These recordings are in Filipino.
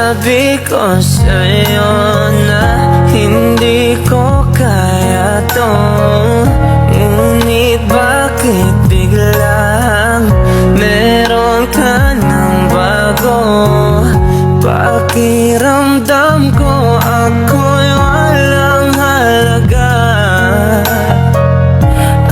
Sinabi ko sa'yo na hindi ko kaya to, ngunit bakit biglang meron ka ng bago? Pakiramdam ko ako'y walang halaga.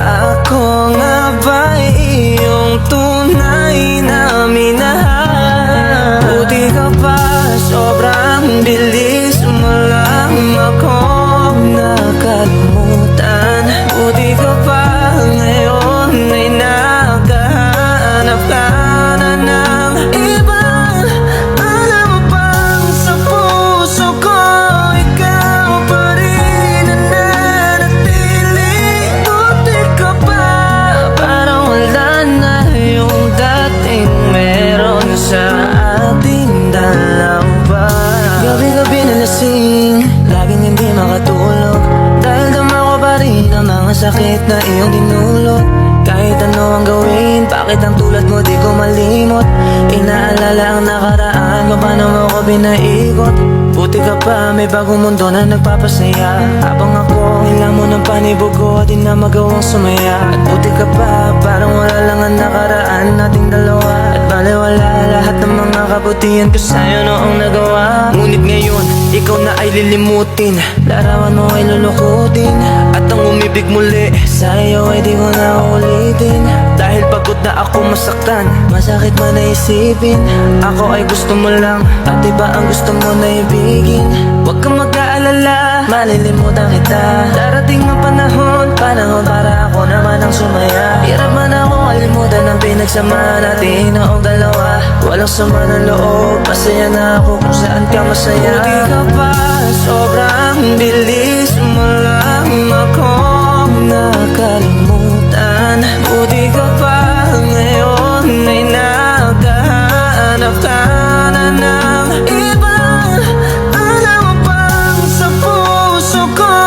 Ako nga ba iyong tunay na minahal? Buti ka pa, sobrang bilis mo lang akong nakalimutan. Buti ka pa, ngayon ay naghahanap ka na ng iba. Alam mo bang sa puso ko ikaw pa rin ang nanatili? Buti ka pa, parang wala na yung dating meron sa ating dalawa. Gabi-gabi na lasing, laging hindi makatulog, dahil dama ko pa rin ang mga sakit na iyong dinulot. Kahit ano ang gawin, bakit ang tulad mo di ko malimot? Inaalala ang nakaraan kung paano mo ko pinaikot. Buti ka pa, may bagong mundo na nagpapasaya, habang ako ilang mo ng panibog ko, di na magawang sumaya. At buti ka pa, parang wala lang ang nakaraan nating dalawa. At baliwala lahat ng mga kabutihan ko sa'yo noong nagawa. Ngunit ngayon, ikaw na ay lilimutin, larawan mo ay lulukutin, at ang umibig muli sa'yo ay di ko na ulitin. Dahil pagod na ako masaktan, masakit man na isipin, ako ay gusto mo lang, at iba ang gusto mo na ibigin. Huwag kang mag-aalala, malilimutan kita. Darating ang panahon para ako naman ang sumaya. Hirap man ako kalimutan ang pinagsama natin noong dalawa. Walang sama ng loob, masaya na ako kung saan ka masaya. Buti ka pa, sobrang bilis mo lang akong nakalimutan. Buti ka pa, ngayon ay naghahanap ka na ng iba. Alam mo bang sa puso ko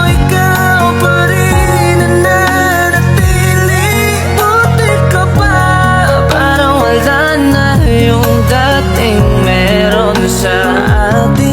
ikaw pa rin ang nanatili? Buti ka pa, parang wala na yung dating meron sa atin.